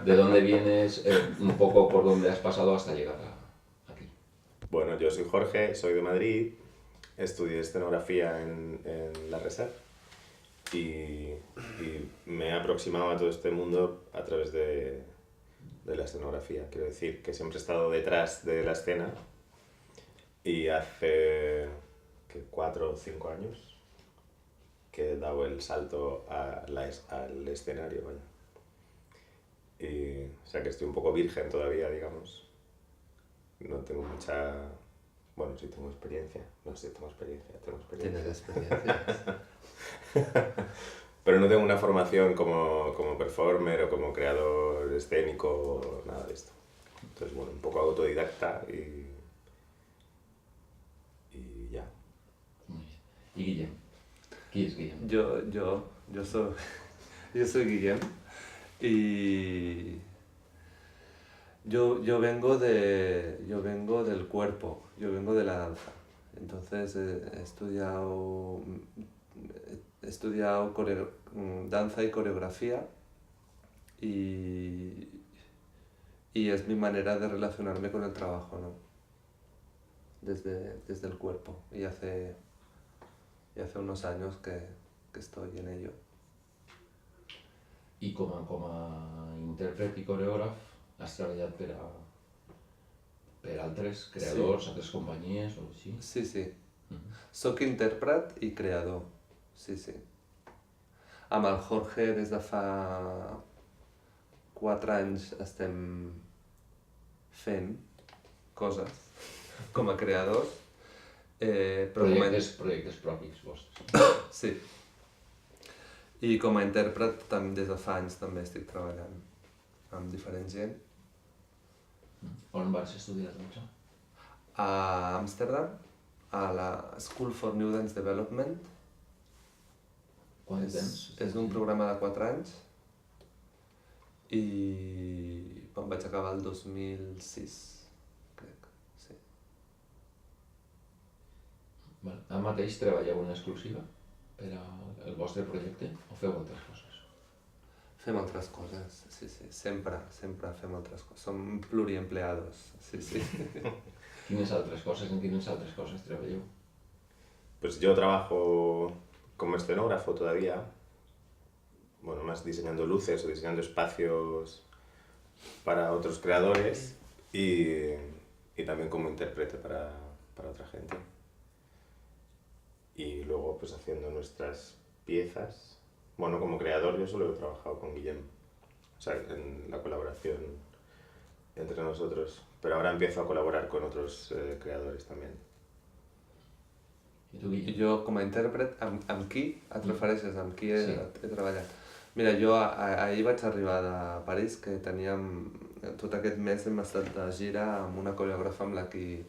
¿De dónde vienes? Un poco por dónde has pasado hasta llegar aquí. Bueno, yo soy Jorge, soy de Madrid, estudié escenografía en la RESAC y me he aproximado a todo este mundo a través de la escenografía. Quiero decir que siempre he estado detrás de la escena y hace 4 o 5 años que he dado el salto al escenario, vaya. O sea que estoy un poco virgen todavía, digamos. No tengo mucha... Bueno, sí tengo experiencia. No sé, tengo experiencia. Tienes experiencia. Pero no tengo una formación como performer o como creador escénico o nada de esto. Entonces, bueno, un poco autodidacta y ya. Muy bien. ¿Y Guillem? ¿Quién es Guillem? Yo soy Guillem y yo vengo del cuerpo, yo vengo de la danza. Entonces he estudiado danza y coreografía y es mi manera de relacionarme con el trabajo, ¿no? Desde el cuerpo y hace unos años que estoy en ello. I com a intèrpret i coreògraf has treballat per altres creadors, altres companyies o així? Sí. Soc intèrpret i creador, sí. Amb el Jorge des de fa 4 anys estem fent coses com a creadors. Projectes propis vostres. Sí. I com a intèrpret des de fa anys també estic treballant amb diferent gent. On vas estudiar, doncs? A Amsterdam, a la School for New Dance Development. Quant temps? És un programa de 4 anys i em vaig acabar el 2006, crec, sí. Ara mateix treballeu en exclusiva per al vostre projecte o feu altres coses? Fem altres coses, sí. Sempre fem altres coses. Som pluriempleados, sí. Quines altres coses? En quines altres coses treballeu? Pues yo trabajo como escenógrafo todavía, bueno, más diseñando luces o diseñando espacios para otros creadores y también como intérprete para otra gente. Y luego pues haciendo nuestras piezas. Bueno, como creador yo solo he trabajado con Guillem, o sea, en la colaboración entre nosotros, pero ahora empiezo a colaborar con otros creadores también. I tu, Guillem? Jo, com a intèrpret, amb qui et refereixes? Amb qui he treballat? Mira, jo ahir vaig arribar de París, que teníem... Tot aquest mes hem estat de gira amb una coreògrafa amb la que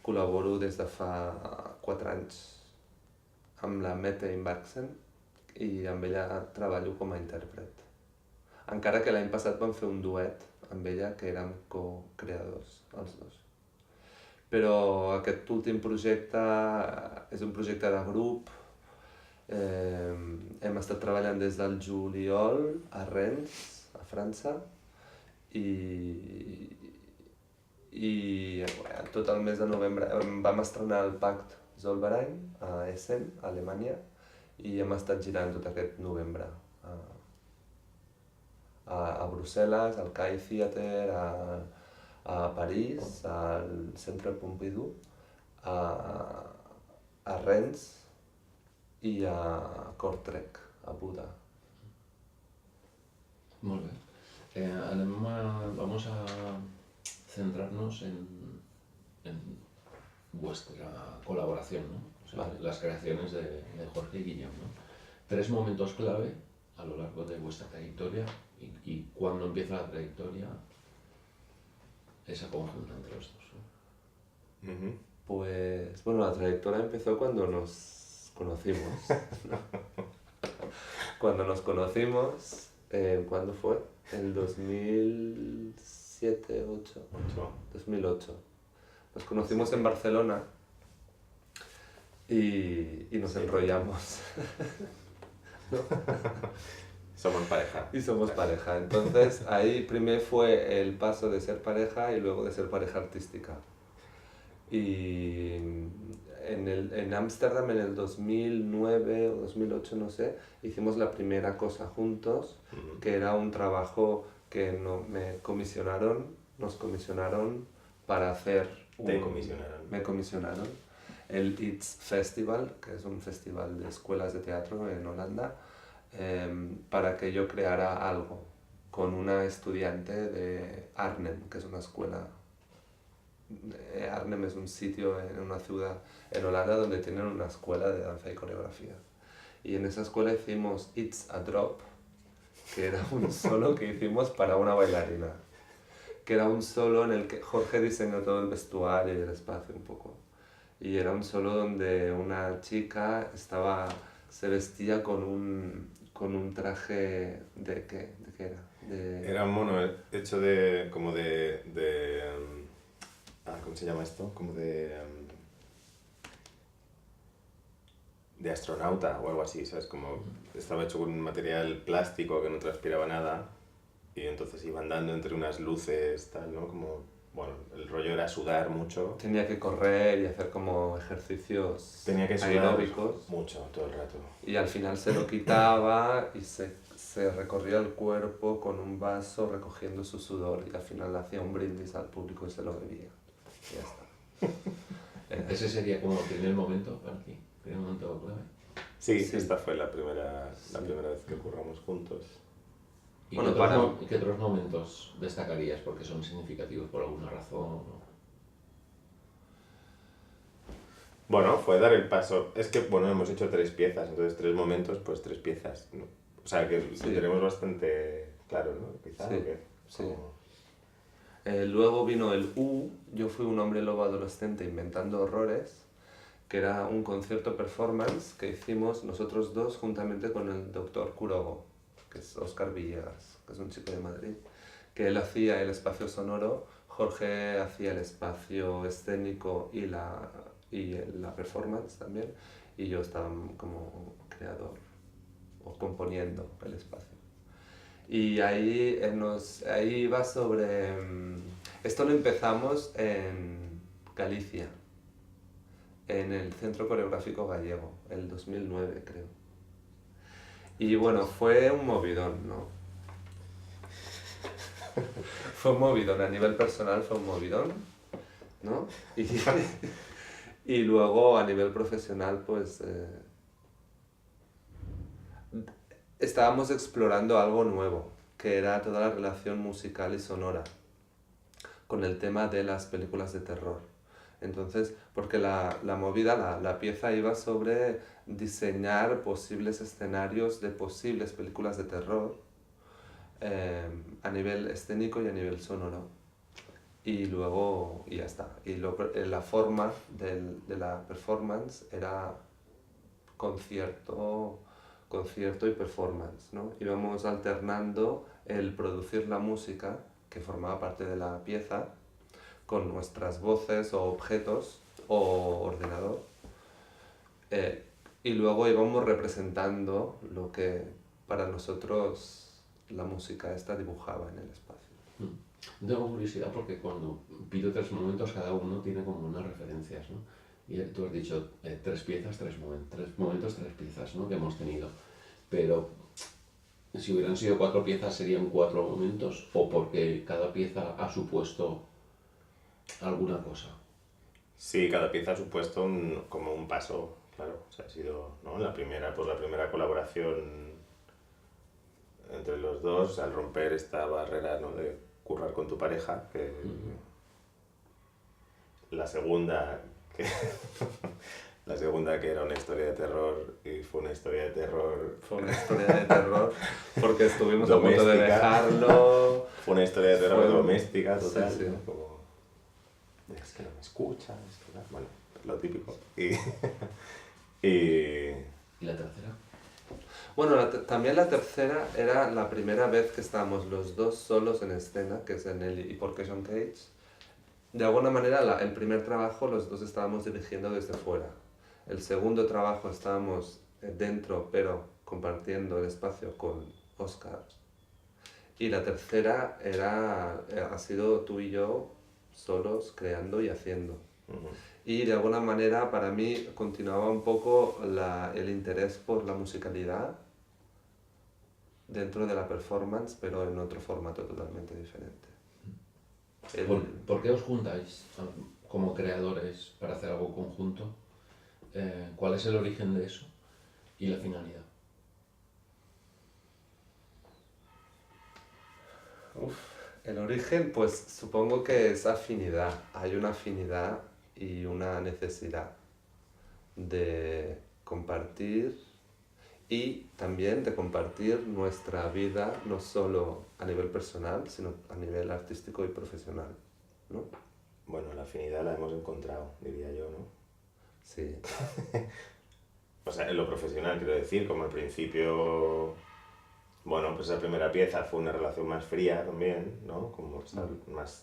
col·laboro des de fa 4 anys, amb la Mette Inbaksen, i amb ella treballo com a intèrpret. Encara que l'any passat vam fer un duet amb ella, que érem co-creadors, els dos. Però aquest últim projecte és un projecte de grup. Hem estat treballant des del juliol a Rennes, a França, i tot el mes de novembre vam estrenar el Pacte Zollverein a Essen, a Alemanya, i hem estat girant tot aquest novembre a Brussel·les, al CAI Theatre, a París, al Centre Pompidou, a Rennes i a Kortrijk, a Buda. Molt bé. Vamos a centrarnos en vuestra colaboración, ¿no? O sea, Vale. Las creaciones de Jorge y Guillem, ¿no? 3 momentos clave a lo largo de vuestra trayectoria y cuando empieza la trayectoria, esa conjunta entre los dos, ¿no? Uh-huh. Pues, bueno, la trayectoria empezó cuando nos conocimos. Cuando nos conocimos, ¿cuándo fue? En 2007, 2008. Nos conocimos en Barcelona y nos enrollamos. ¿No? Somos pareja. Y somos pareja. Entonces ahí primero fue el paso de ser pareja y luego de ser pareja artística. Y en Ámsterdam en el 2009 o 2008, no sé, hicimos la primera cosa juntos, que era un trabajo que nos comisionaron para hacer... Te comisionaron. Me comisionaron el ITS Festival, que es un festival de escuelas de teatro en Holanda, para que yo creara algo con una estudiante de Arnhem, que es una escuela. Arnhem es un sitio en una ciudad en Holanda donde tienen una escuela de danza y coreografía. Y en esa escuela hicimos It's a Drop, que era un solo que hicimos para una bailarina. Que era un solo en el que Jorge diseñó todo el vestuario y el espacio un poco. Y era un solo donde una chica se vestía con un traje de ¿qué era? Era un mono hecho ¿cómo se llama esto? Como de astronauta o algo así, ¿sabes? Como estaba hecho con un material plástico que no transpiraba nada y entonces iba andando entre unas luces, tal, ¿no? Como, bueno, el rollo era sudar mucho. Tenía que correr y hacer como ejercicios Tenía que sudar aeróbicos. mucho todo el rato. Y al final se lo quitaba y se recorría el cuerpo con un vaso recogiendo su sudor y al final hacía un brindis al público y se lo bebía. Y ya está. Ese sería como el primer momento para ti, primer momento clave. Sí, Sí. esta fue la primera vez que curramos juntos. ¿Y Bueno, qué otros momentos destacarías porque son significativos por alguna razón? Bueno, fue dar el paso. Es que, bueno, hemos hecho 3 piezas, entonces 3 momentos, pues 3 piezas, ¿no? O sea, que Sí. lo tenemos bastante claro, ¿no? Quizá, Sí, ¿o qué? sí. Como- Luego vino el U, yo fui un hombre lobo adolescente inventando horrores, que era un concierto performance que hicimos nosotros dos juntamente con el doctor Kurogo, que es Óscar Villegas, que es un chico de Madrid, que él hacía el espacio sonoro, Jorge hacía el espacio escénico y la performance también, y yo estaba como creador o componiendo el espacio. Y ahí iba sobre... Esto lo empezamos en Galicia, en el Centro Coreográfico Gallego, el 2009 creo. Y bueno, fue un movidón, ¿no? Fue un movidón, a nivel personal fue un movidón, ¿no? Y luego a nivel profesional pues... estábamos explorando algo nuevo, que era toda la relación musical y sonora con el tema de las películas de terror. Entonces, porque la movida, la pieza iba sobre diseñar posibles escenarios de posibles películas de terror a nivel escénico y a nivel sonoro. Y luego, y ya está. Y la forma de la performance era concierto y performance, ¿no? Íbamos alternando el producir la música, que formaba parte de la pieza, con nuestras voces o objetos o ordenador, y luego íbamos representando lo que para nosotros la música esta dibujaba en el espacio. Tengo curiosidad porque cuando pido 3 momentos cada uno tiene como unas referencias, ¿no? Y tú has dicho 3 piezas, 3 momentos, 3 piezas, ¿no? Que hemos tenido. Pero si hubieran sido 4 piezas serían 4 momentos o porque cada pieza ha supuesto alguna cosa. Sí, cada pieza ha supuesto como un paso, claro. O sea, ha sido, ¿no? La primera colaboración entre los dos al romper esta barrera, ¿no? De currar con tu pareja. La segunda que era una historia de terror y fue una historia de terror. Fue una historia de terror porque estuvimos a punto de dejarlo. Fue una historia de terror doméstica total. Sí, sí. ¿No? Como, es que no me escuchas, bueno, lo típico. Y ¿Y la tercera? Bueno, también la tercera era la primera vez que estábamos los dos solos en escena, que es en el Hyporcation Cage. De alguna manera, el primer trabajo los dos estábamos dirigiendo desde fuera. El segundo trabajo estábamos dentro, pero compartiendo el espacio con Oscar. Y la tercera ha sido tú y yo solos creando y haciendo. Y de alguna manera para mí continuaba un poco el interés por la musicalidad dentro de la performance, pero en otro formato totalmente diferente. ¿Por qué os juntáis como creadores para hacer algo conjunto? ¿Cuál es el origen de eso y la finalidad? El origen, pues supongo que es afinidad. Hay una afinidad y una necesidad de compartir y también de compartir nuestra vida, no solo a nivel personal, sino a nivel artístico y profesional, ¿no? Bueno, la afinidad la hemos encontrado, diría yo, ¿no? Sí. O sea, en lo profesional, quiero decir, como al principio, bueno, pues esa primera pieza fue una relación más fría también, ¿no? Como más,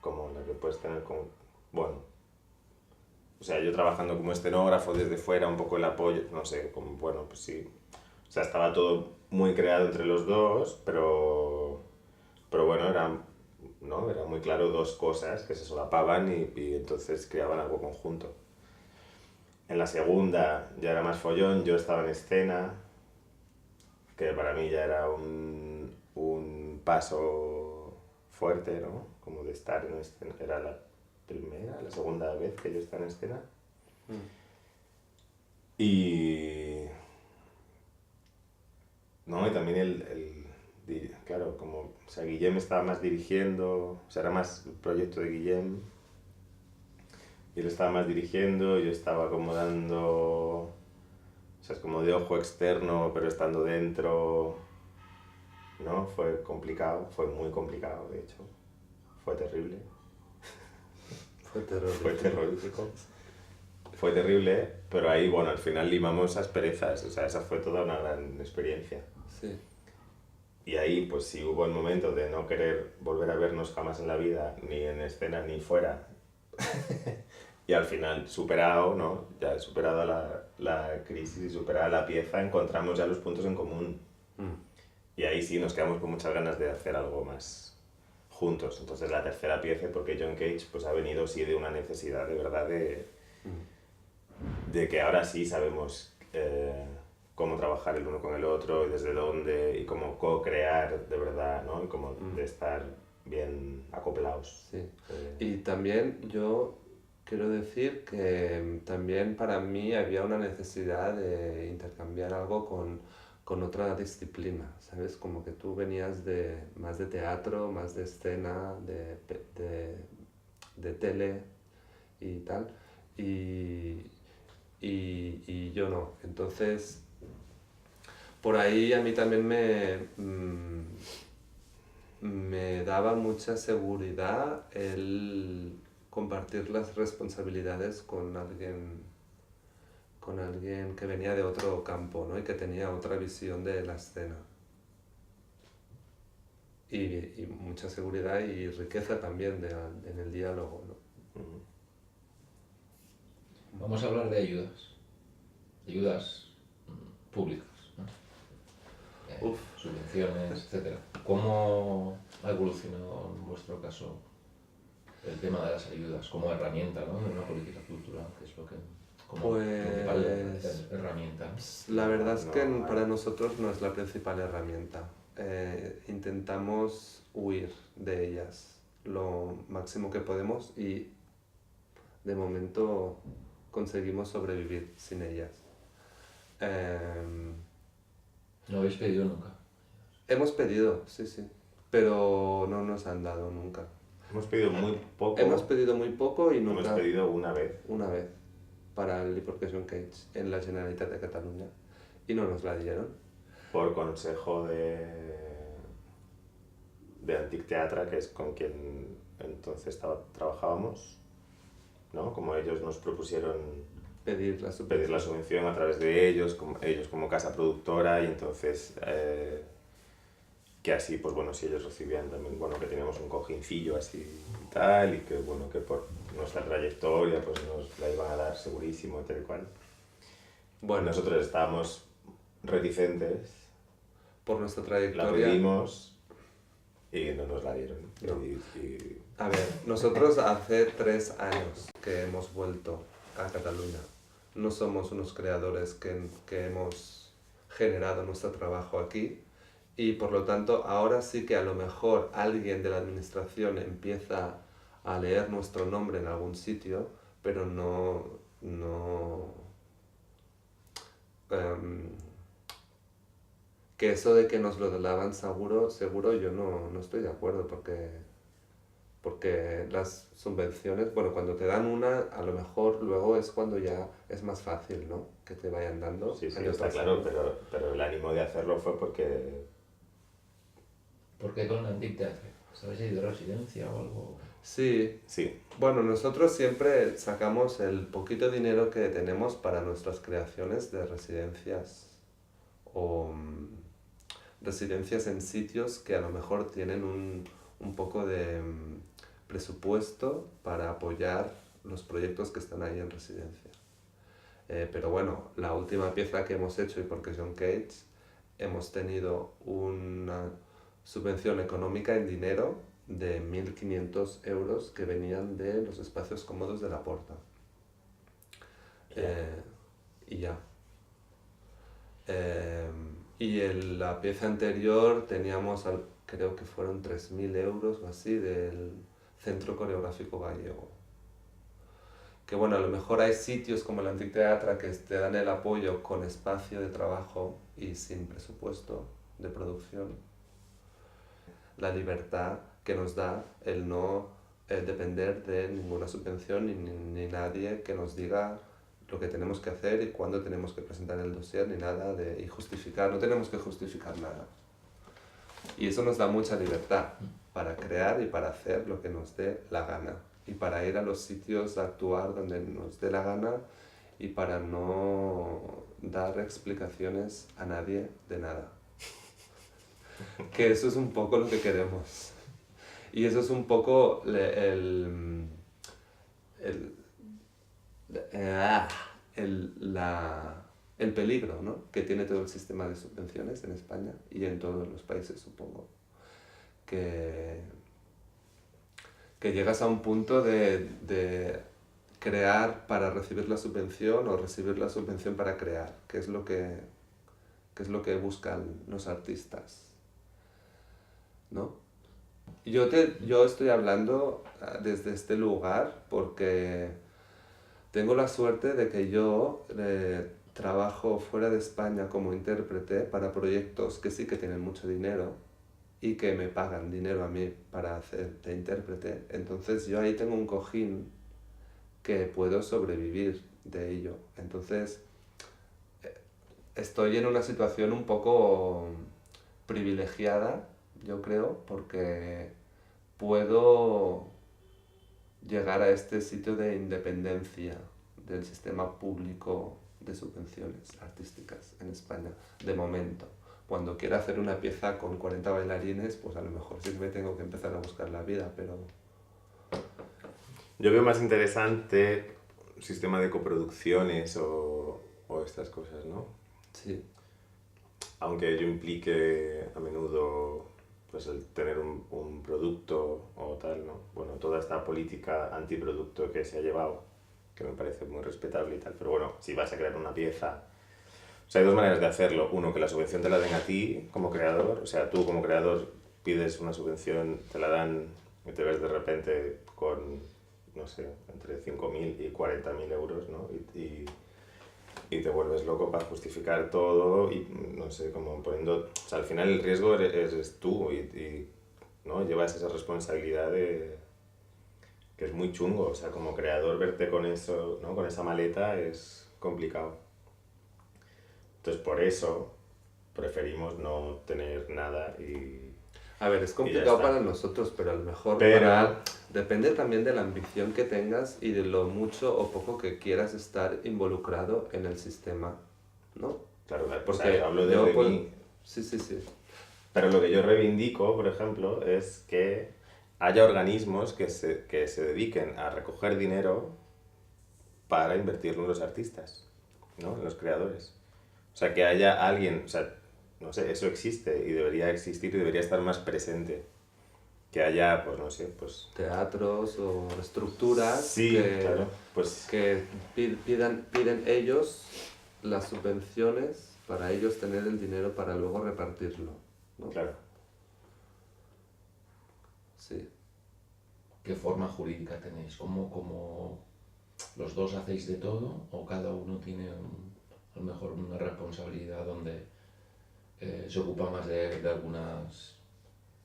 como la que puedes tener con, bueno, o sea, yo trabajando como escenógrafo desde fuera, un poco el apoyo, no sé, como, bueno, pues sí, o sea, estaba todo muy creado entre los dos, pero bueno, era muy claro dos cosas que se solapaban y entonces creaban algo conjunto. En la segunda ya era más follón, yo estaba en escena, que para mí ya era un paso fuerte, ¿no? Como de estar en escena. Era la segunda vez que yo estaba en escena. Y también claro, como, o sea, Guillem estaba más dirigiendo, o sea, era más el proyecto de Guillem. Y él estaba más dirigiendo, yo estaba como dando, o sea, es como de ojo externo, pero estando dentro, ¿no? Fue complicado, fue muy complicado, de hecho. Fue terrible. Fue terrorífico. Fue terrorífico. Fue terrible, pero ahí, bueno, al final limamos asperezas, o sea, esa fue toda una gran experiencia. Sí. Y ahí, pues sí hubo el momento de no querer volver a vernos jamás en la vida, ni en escena ni fuera. Y al final, superado, ¿no? Ya superado la crisis y superada la pieza, encontramos ya los puntos en común. Y ahí sí nos quedamos con muchas ganas de hacer algo más juntos. Entonces la tercera pieza, porque John Cage pues, ha venido sí de una necesidad de verdad de que ahora sí sabemos cómo trabajar el uno con el otro y desde dónde y cómo co-crear de verdad, ¿no? Y cómo de estar bien acoplados. Sí. Y también yo quiero decir que también para mí había una necesidad de intercambiar algo con otra disciplina, ¿sabes? Como que tú venías más de teatro, más de escena, de tele y tal, y yo no. Entonces, por ahí a mí también me daba mucha seguridad el compartir las responsabilidades con alguien que venía de otro campo, ¿no? Y que tenía otra visión de la escena. Y mucha seguridad y riqueza también en el diálogo, ¿no? Vamos a hablar de ayudas públicas, ¿no? Subvenciones, etc. ¿Cómo ha evolucionado en vuestro caso el tema de las ayudas como herramienta, ¿no? De una política cultural, que es lo que como principal herramienta? La verdad es que para nosotros no es la principal herramienta. Intentamos huir de ellas lo máximo que podemos y de momento conseguimos sobrevivir sin ellas. ¿No habéis pedido nunca? Hemos pedido, sí, pero no nos han dado nunca. Hemos pedido muy poco. Hemos pedido muy poco y nunca... Hemos pedido una vez. Una vez, para el John Cage en la Generalitat de Cataluña. Y no nos la dieron. Por consejo de Antic Teatre, que es con quien entonces trabajábamos, ¿no? Como ellos nos propusieron pedir la subvención a través de ellos como casa productora, y entonces que así, pues bueno, si ellos recibían también, bueno, que teníamos un cojincillo así y tal, y que bueno, que por nuestra trayectoria pues nos la iban a dar segurísimo, tal y cual. Bueno, nosotros estábamos reticentes, por nuestra La trayectoria. pedimos y no nos la dieron. No. Y A ver, nosotros hace 3 años que hemos vuelto a Cataluña. No somos unos creadores que hemos generado nuestro trabajo aquí y por lo tanto ahora sí que a lo mejor alguien de la administración empieza a leer nuestro nombre en algún sitio, pero em, que eso de que nos lo daban seguro yo no estoy de acuerdo porque las subvenciones, bueno, cuando te dan una, a lo mejor luego es cuando ya es más fácil, ¿no? Que te vayan dando. sí, año está tras claro, año. pero el ánimo de hacerlo fue porque... ¿Por qué con el Antic Teatre? ¿Sabes si de residencia o algo? Sí, Sí, bueno, nosotros siempre sacamos el poquito dinero que tenemos para nuestras creaciones de residencias o residencias en sitios que a lo mejor tienen un poco de presupuesto para apoyar los proyectos que están ahí en residencia. Pero bueno, la última pieza que hemos hecho, y porque John Cage, hemos tenido una subvención económica en dinero de 1.500 euros que venían de los espacios cómodos de la Porta. Y ya. Y en la pieza anterior teníamos, creo que fueron 3.000 euros o así, del Centro Coreográfico Gallego. Que bueno, a lo mejor hay sitios como el Antic Teatre que te dan el apoyo con espacio de trabajo y sin presupuesto de producción. La libertad que nos da el no depender de ninguna subvención ni nadie que nos diga lo que tenemos que hacer y cuándo tenemos que presentar el dossier ni nada y justificar, no tenemos que justificar nada. Y eso nos da mucha libertad para crear y para hacer lo que nos dé la gana y para ir a los sitios a actuar donde nos dé la gana y para no dar explicaciones a nadie de nada. Que eso es un poco lo que queremos. Y eso es un poco el peligro, ¿no? Que tiene todo el sistema de subvenciones en España y en todos los países, supongo. Que llegas a un punto de crear para recibir la subvención o recibir la subvención para crear, que es lo que buscan los artistas, ¿no? Yo estoy hablando desde este lugar porque tengo la suerte de que yo trabajo fuera de España como intérprete para proyectos que sí que tienen mucho dinero y que me pagan dinero a mí para hacer de intérprete. Entonces yo ahí tengo un cojín que puedo sobrevivir de ello. Entonces estoy en una situación un poco privilegiada, yo creo, porque puedo llegar a este sitio de independencia del sistema público de subvenciones artísticas en España, de momento. Cuando quiera hacer una pieza con 40 bailarines, pues a lo mejor sí me tengo que empezar a buscar la vida, pero... Yo veo más interesante un sistema de coproducciones o estas cosas, ¿no? Sí. Aunque ello implique a menudo pues el tener un producto o tal, ¿no? Bueno, toda esta política antiproducto que se ha llevado, que me parece muy respetable y tal, pero bueno, si vas a crear una pieza... O sea, hay 2 maneras de hacerlo. Uno, que la subvención te la den a ti como creador. O sea, tú como creador pides una subvención, te la dan y te ves de repente con, no sé, entre 5.000 y 40.000 euros, ¿no? Y te vuelves loco para justificar todo y, no sé, como poniendo... O sea, al final el riesgo eres tú y ¿no? Llevas esa responsabilidad de... que es muy chungo. O sea, como creador verte con eso, ¿no? Con esa maleta es complicado. Entonces, por eso preferimos no tener nada y... A ver, es ya complicado está. para nosotros, pero a lo mejor Pero- depende también de la ambición que tengas y de lo mucho o poco que quieras estar involucrado en el sistema, ¿no? Claro, Porque o sea, hablo yo de puedo- mí. Sí, sí, sí. Pero lo que yo reivindico, por ejemplo, es que haya organismos que se dediquen a recoger dinero para invertirlo en los artistas, ¿no? En los creadores. O sea, que haya alguien, o sea, no sé, eso existe y debería existir y debería estar más presente. Que haya, pues no sé, pues... Teatros o estructuras Sí, que, claro, pues... que piden ellos las subvenciones para ellos tener el dinero para luego repartirlo, ¿no? Claro. Sí. ¿Qué forma jurídica tenéis? ¿Cómo los dos hacéis de todo o cada uno tiene a lo mejor una responsabilidad donde se ocupa más de algunas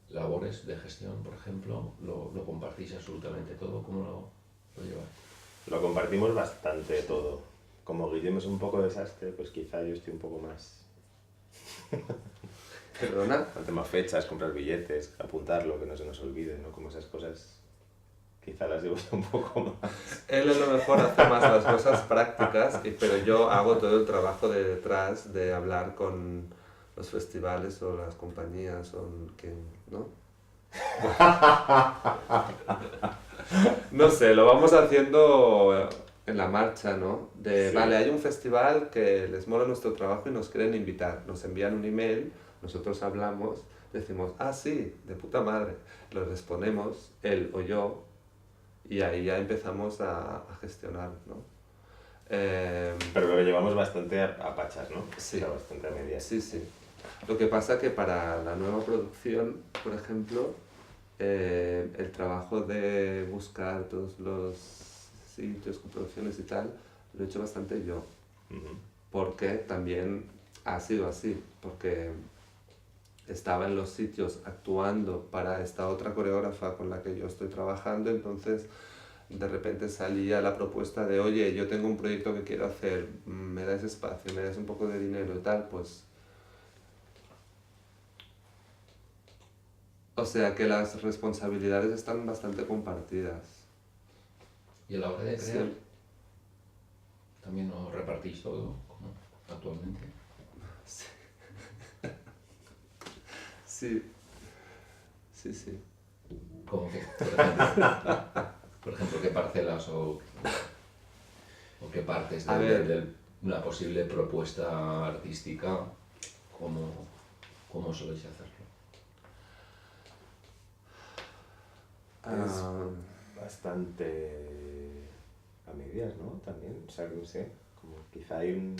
labores de gestión, por ejemplo? ¿Lo compartís absolutamente todo? ¿Cómo lo lleváis? Lo compartimos bastante todo. Como Guillem es un poco desastre, pues quizá yo estoy un poco más... ¿Perdona? El tema fechas, comprar billetes, apuntarlo, que no se nos olvide, ¿no? Como esas cosas, quizá las llevo un poco más. Él a lo mejor hace más las cosas prácticas, pero yo hago todo el trabajo de detrás de hablar con los festivales o las compañías o quien, ¿no? No sé, lo vamos haciendo en la marcha, ¿no? Sí. Vale, hay un festival que les mola nuestro trabajo y nos quieren invitar. Nos envían un email, nosotros hablamos, decimos, ah, sí, de puta madre. Lo respondemos, él o yo, y ahí ya empezamos a gestionar, ¿no? Pero lo llevamos bastante a pachas, ¿no? Sí. O sea, bastante a medias. Sí, sí. Lo que pasa que para la nueva producción, por ejemplo, el trabajo de buscar todos los sitios, coproducciones y tal, lo he hecho bastante yo. Ujú. Porque también ha sido así, porque estaba en los sitios actuando para esta otra coreógrafa con la que yo estoy trabajando, entonces de repente salía la propuesta de, oye, yo tengo un proyecto que quiero hacer, me das espacio, me das un poco de dinero y tal, pues... O sea que las responsabilidades están bastante compartidas. Y a la hora de Sí. crear, ¿también os repartís todo, como actualmente? Sí, sí, sí. ¿Cómo que, por ejemplo, qué parcelas o qué partes A ver. de una posible propuesta artística, cómo soléis hacerlo? Ah, Bastante a medias, ¿no? También, o sea, no sé, como quizá hay un...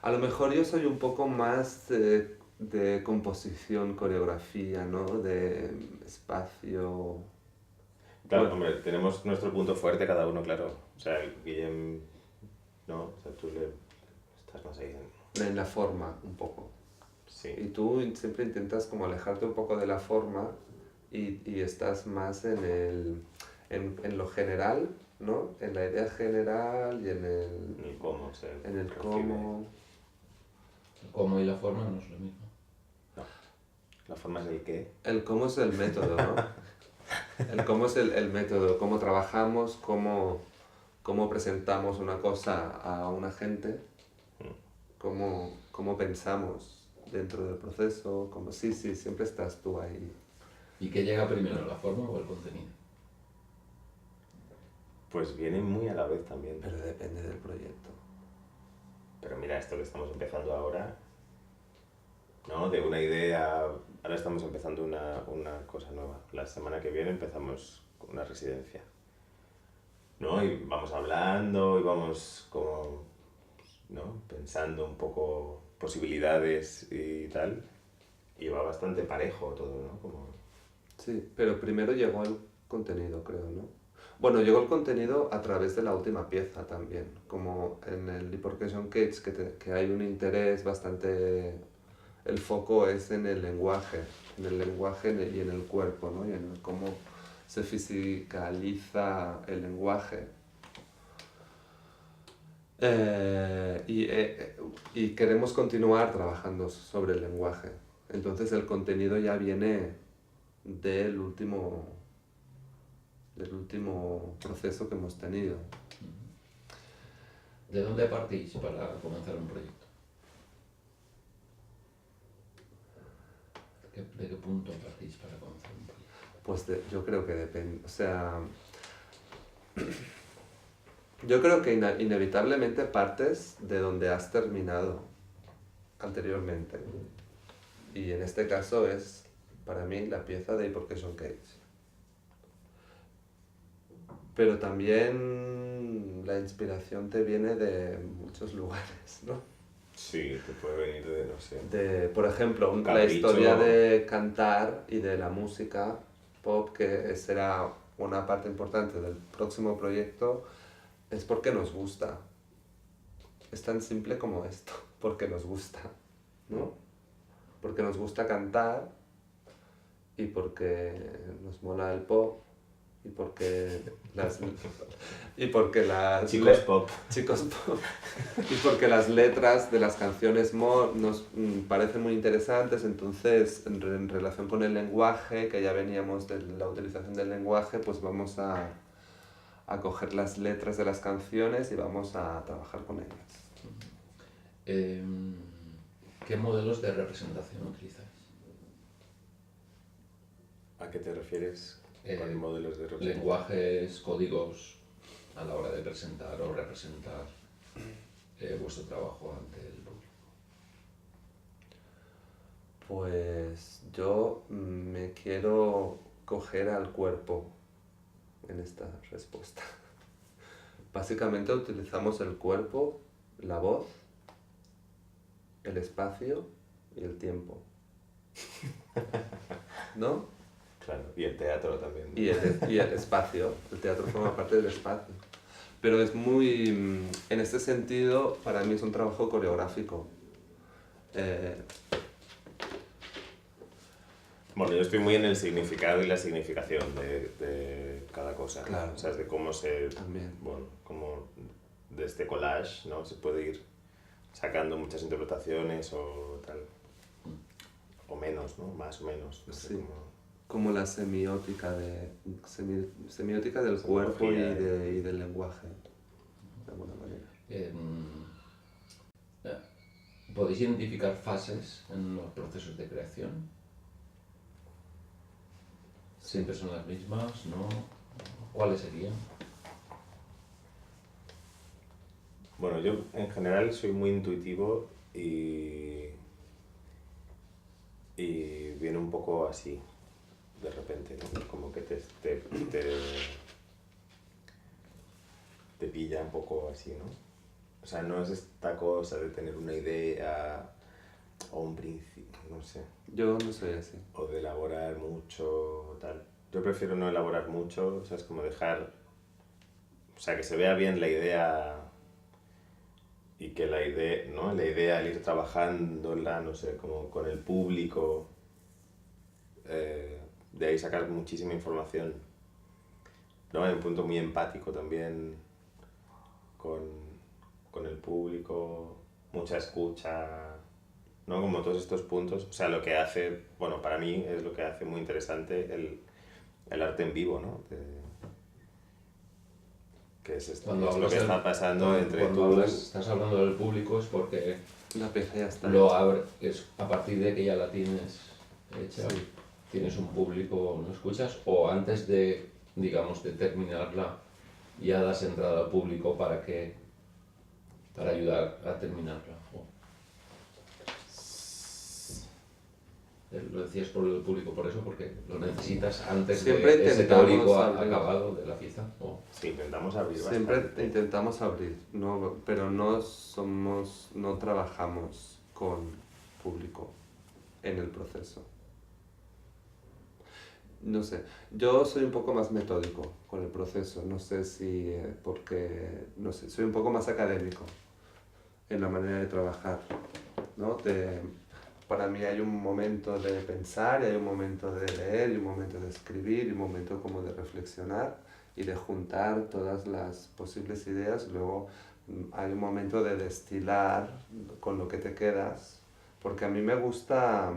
a lo mejor yo soy un poco más de composición, coreografía, ¿no? De espacio. Claro, Bueno. hombre, tenemos nuestro punto fuerte cada uno, claro. O sea, Guillem, ¿no? O sea, tú estás más ahí En la forma, un poco. Sí. Y tú siempre intentas como alejarte un poco de la forma y estás más en lo general, ¿no? En la idea general y en El cómo se en el recibe. cómo. El cómo y la forma no es lo mismo. No, la forma es el qué. El cómo es el método, ¿no? El cómo es el método, cómo trabajamos, cómo presentamos una cosa a una gente, cómo pensamos dentro del proceso, sí, siempre estás tú ahí. ¿Y qué llega primero, la forma o el contenido? Pues viene muy a la vez también. Pero depende del proyecto. Pero mira, esto que estamos empezando ahora, ¿no? De una idea, ahora estamos empezando una cosa nueva. La semana que viene empezamos con una residencia, ¿no? Y vamos hablando y vamos como, ¿no? Pensando un poco posibilidades y tal. Y va bastante parejo todo, ¿no? Como... Sí, pero primero llegó el contenido, creo, ¿no? Bueno, llegó el contenido a través de la última pieza también, como en el Deportation Cage, que hay un interés bastante... El foco es en el lenguaje y en el cuerpo, ¿no? Y en cómo se fisicaliza el lenguaje. Y queremos continuar trabajando sobre el lenguaje. Entonces el contenido ya viene del último proceso que hemos tenido. ¿De dónde partís para comenzar un proyecto? ¿De qué punto partís para comenzar un proyecto? Pues yo creo que depende, o sea, yo creo que inevitablemente partes de donde has terminado. anteriormente. Y en este caso es, para mí, la pieza de ¿Y por qué John Cage? Pero también la inspiración te viene de muchos lugares, ¿no? Sí, te puede venir de, no sé. Por ejemplo, la Capricho. historia de cantar y de la música pop, que será una parte importante del próximo proyecto, es porque nos gusta. Es tan simple como esto, porque nos gusta, ¿no? Porque nos gusta cantar y porque nos mola el pop y porque las Chicos pop. chicos pop y porque las letras de las canciones nos parecen muy interesantes. Entonces, en relación con el lenguaje, que ya veníamos de la utilización del lenguaje, pues vamos a coger las letras de las canciones y vamos a trabajar con ellas. ¿Qué modelos de representación utilizáis? ¿A qué te refieres con modelos de representación? Lenguajes, códigos a la hora de presentar o representar vuestro trabajo ante el público. Pues yo me quiero coger al cuerpo en esta respuesta. Básicamente utilizamos el cuerpo, la voz, el espacio y el tiempo. ¿No? Claro, y el teatro también. Y el espacio. El teatro forma parte del espacio. Pero es muy... En este sentido, para mí es un trabajo coreográfico. Bueno, yo estoy muy en el significado y la significación de cada cosa. Claro. O sea, de cómo se... También. Bueno, como de este collage, ¿no? Se puede ir sacando muchas interpretaciones o tal. O menos, ¿no? Más o menos. No sé Sí. cómo... Como la semiótica, semiótica del cuerpo y Semiología, del lenguaje, de alguna manera. ¿Podéis identificar fases en los procesos de creación? ¿Siempre son las mismas? ¿No? ¿Cuáles serían? Bueno, yo en general soy muy intuitivo y viene un poco así, de repente, ¿no? Como que te pilla un poco así, ¿no? O sea, no es esta cosa de tener una idea o un principio, no sé, Yo no soy así. o de elaborar mucho, tal. Yo prefiero no elaborar mucho, o sea, es como dejar, o sea, que se vea bien la idea y que la idea, ¿no? La idea al ir trabajándola, no sé, como con el público, de ahí sacar muchísima información, ¿no? Hay un punto muy empático también con el público, mucha escucha, ¿no? Como todos estos puntos, o sea, lo que hace, bueno, para mí es lo que hace muy interesante el arte en vivo, ¿no? Que es esto, Cuando es lo hablas que del- está pasando entre Cuando tú... estás hablando del público es porque La pieza ya está lo hecha. abre, es a partir de que ya la tienes hecha, Sí. tienes un público, ¿no escuchas? O antes de, digamos, de terminarla, ya das entrada al público para ayudar a terminarla. Lo decías por el público por eso, porque lo necesitas antes Siempre de ese intentamos teórico abrir. acabado de la pieza. ¿O? Sí, intentamos abrir Siempre bastante. intentamos abrir, no, pero no trabajamos con público en el proceso. No sé, yo soy un poco más metódico con el proceso, no sé si porque, no sé, soy un poco más académico en la manera de trabajar, ¿no? Para mí hay un momento de pensar, y hay un momento de leer, y un momento de escribir, y un momento como de reflexionar y de juntar todas las posibles ideas. Luego hay un momento de destilar con lo que te quedas, porque a mí me gusta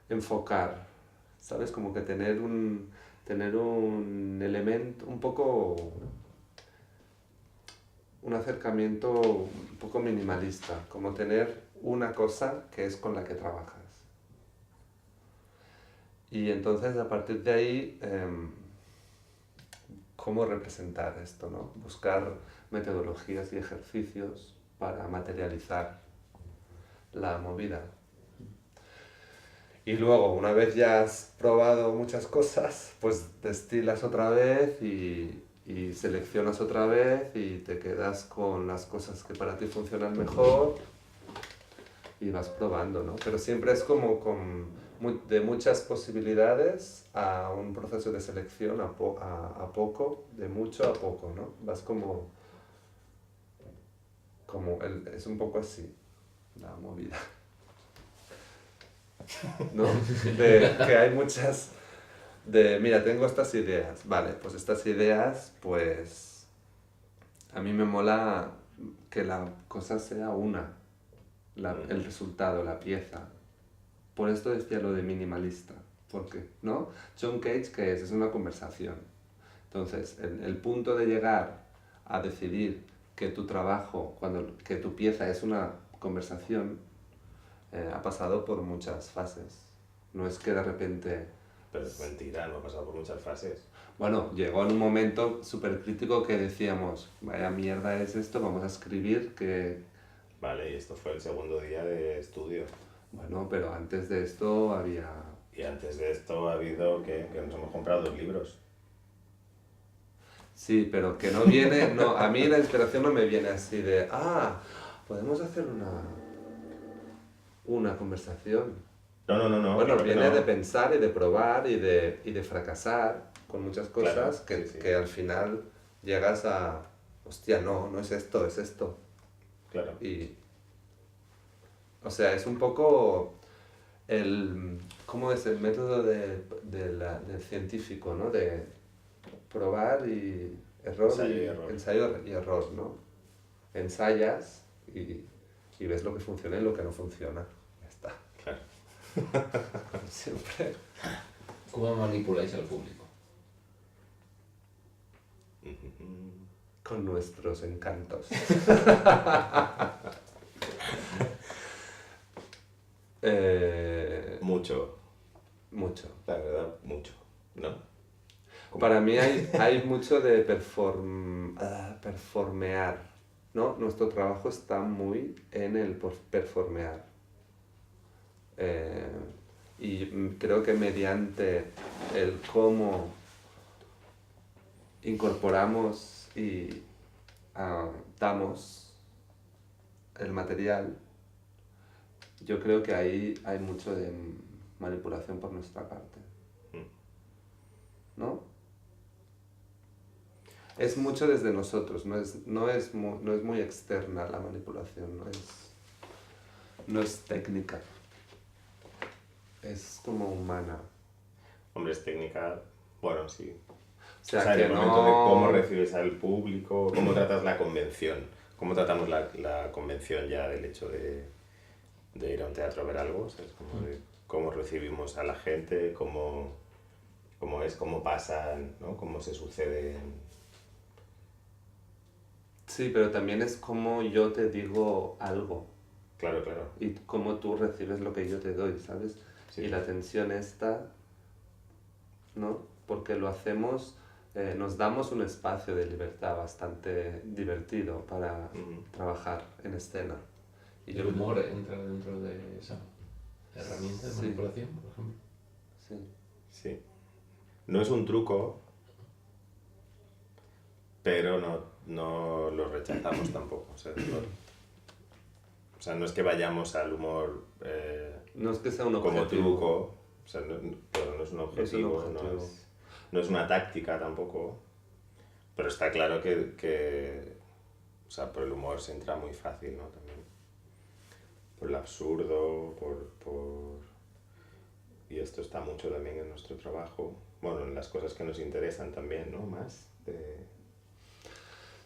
enfocar, ¿sabes? Como que tener un elemento, un poco, un acercamiento un poco minimalista, como tener una cosa que es con la que trabajas. Y entonces a partir de ahí, ¿cómo representar esto, no? Buscar metodologías y ejercicios para materializar la movida. Y luego, una vez ya has probado muchas cosas, pues destilas otra vez y seleccionas otra vez y te quedas con las cosas que para ti funcionan mejor y vas probando, ¿no? Pero siempre es como de muchas posibilidades a un proceso de selección a poco, de mucho a poco, ¿no? Vas es un poco así, la movida. ¿No? Que hay muchas... mira, tengo estas ideas. Vale, pues estas ideas, pues... A mí me mola que la cosa sea una. El resultado, la pieza. Por esto decía lo de minimalista. Porque, ¿no? John Cage, ¿qué es? Es una conversación. Entonces, el punto de llegar a decidir que tu trabajo, que tu pieza es una conversación, ha pasado por muchas fases. No es que de repente... Pero es mentira, no ha pasado por muchas fases. Bueno, llegó en un momento súper crítico que decíamos, vaya mierda es esto, vamos a escribir que... Vale, y esto fue el segundo día de estudio. Bueno, pero antes de esto había... Y antes de esto ha habido que nos hemos comprado 2 libros. Sí, pero que no viene... No, a mí la inspiración no me viene así de... podemos hacer una conversación. No. Bueno, claro viene no. de pensar y de probar y de fracasar con muchas cosas Claro, sí. que al final llegas a... Hostia, no es esto, es esto. Claro. O sea, es un poco ¿cómo es el método del científico, ¿no? De probar y error, ensayo y error, ¿no? Ensayas y ves lo que funciona y lo que no funciona. Ya está. Claro. Como siempre. ¿Cómo manipuláis al público? Con nuestros encantos. Mucho. Mucho. La verdad, mucho. ¿No? Para mí hay mucho de performear, ¿no? Nuestro trabajo está muy en el performear. Y creo que mediante el cómo incorporamos y damos el material, yo creo que ahí hay mucho de manipulación por nuestra parte. ¿No? Es mucho desde nosotros, no es muy externa la manipulación, no es técnica, es como humana. Hombre, es técnica, bueno, sí. O sea, en que el momento de cómo recibes al público, cómo tratas la convención, cómo tratamos la convención ya del hecho de ir a un teatro a ver algo, ¿sabes? Como de cómo recibimos a la gente, cómo pasan, ¿no? Cómo se suceden. Sí, pero también es como yo te digo algo. Claro, claro. Y cómo tú recibes lo que yo te doy, ¿sabes? Sí. Y la tensión está, ¿no? Porque lo hacemos, nos damos un espacio de libertad bastante divertido para trabajar en escena. ¿Y el humor entra dentro de esa herramienta de manipulación, por ejemplo? Sí. No es un truco, pero no lo rechazamos tampoco. O sea, no es que vayamos al humor no es que sea un objetivo. como truco, o sea, no es un objetivo, no es una táctica tampoco, pero está claro que o sea, por el humor se entra muy fácil, ¿no? También. Por el absurdo, y esto está mucho también en nuestro trabajo, bueno, en las cosas que nos interesan también, ¿no? Más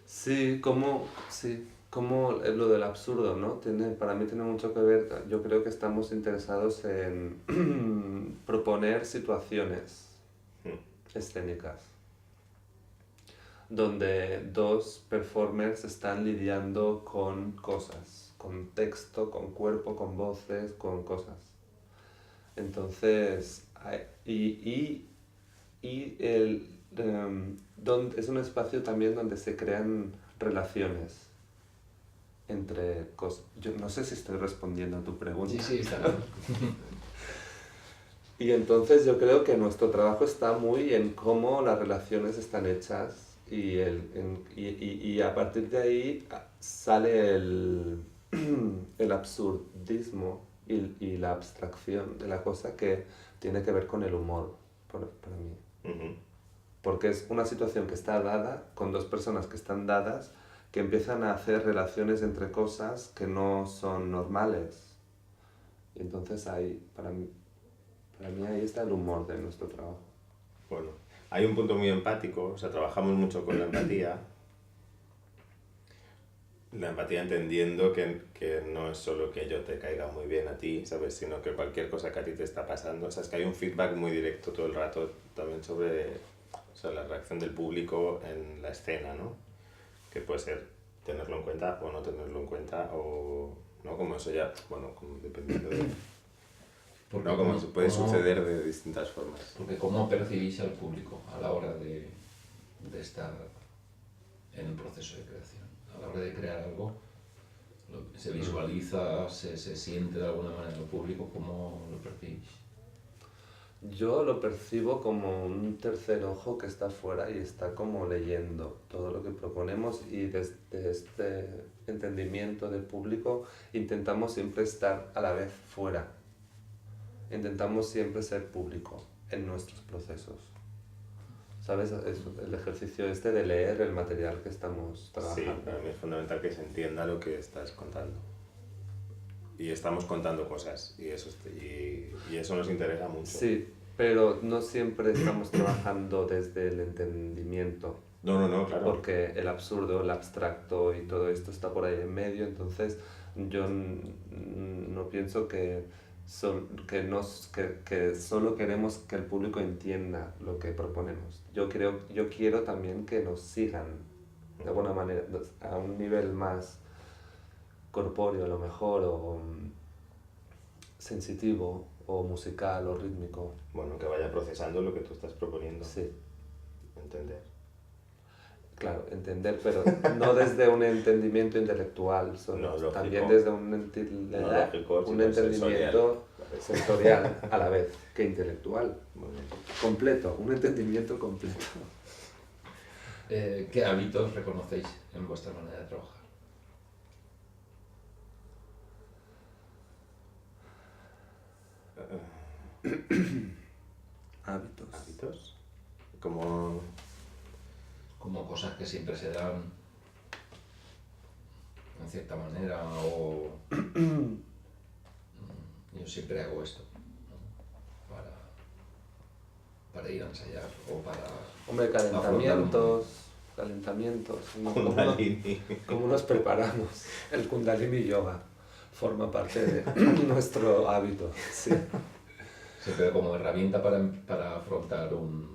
Sí, como lo del absurdo, ¿no? Para mí tiene mucho que ver, yo creo que estamos interesados en proponer situaciones escénicas donde dos performers están lidiando con cosas, con texto, con cuerpo, con voces, con cosas. Entonces, es un espacio también donde se crean relaciones. entre cosas. Yo no sé si estoy respondiendo a tu pregunta. Sí, sí, está claro. Y entonces yo creo que nuestro trabajo está muy en cómo las relaciones están hechas y a partir de ahí sale el absurdismo y la abstracción de la cosa que tiene que ver con el humor, para mí. Ujú. Porque es una situación que está dada, con dos personas que están dadas, que empiezan a hacer relaciones entre cosas que no son normales. Y entonces ahí, para mí ahí está el humor de nuestro trabajo. Bueno, hay un punto muy empático, o sea, trabajamos mucho con la empatía. La empatía entendiendo que no es solo que yo te caiga muy bien a ti, ¿sabes? Sino que cualquier cosa que a ti te está pasando, o sea, es que hay un feedback muy directo todo el rato también sobre, o sea, la reacción del público en la escena, ¿no? Que puede ser tenerlo en cuenta o no tenerlo en cuenta, o no, como eso ya, bueno, como dependiendo de... Porque No, como puede cómo- suceder de distintas formas. Porque ¿cómo percibís al público a la hora de estar en el proceso de creación? A la hora de crear algo, ¿se visualiza, se siente de alguna manera el público? ¿Cómo lo percibís? Yo lo percibo como un tercer ojo que está fuera y está como leyendo todo lo que proponemos y desde este entendimiento del público intentamos siempre estar a la vez fuera. Intentamos siempre ser público en nuestros procesos. ¿Sabes? Es el ejercicio este de leer el material que estamos Sí, trabajando. para mí es fundamental que se entienda lo que estás contando. Y estamos contando cosas y eso nos interesa mucho. Sí, pero no siempre estamos trabajando desde el entendimiento. No, claro. Porque el absurdo, el abstracto y todo esto está por ahí en medio, entonces yo no pienso que solo queremos que el público entienda lo que proponemos. Yo quiero también que nos sigan de alguna manera a un nivel más corpóreo a lo mejor, o sensitivo, o musical, o rítmico. Bueno, que vaya procesando lo que tú estás proponiendo. Sí. Entender. Claro, entender, pero no desde un entendimiento intelectual, No, lógico. también desde un lógico, sino entendimiento sensorial a la vez que intelectual. Muy bien. Completo, un entendimiento completo. ¿Qué hábitos reconocéis en vuestra manera de trabajar? Hábitos. ¿Hábitos? Como... Como cosas que siempre se dan en cierta manera, o yo siempre hago esto, ¿no? para ir a ensayar o para... Hombre, calentamientos. Kundalini. ¿Cómo nos preparamos? El Kundalini Yoga forma parte de nuestro hábito. Sí. Siempre como herramienta para afrontar un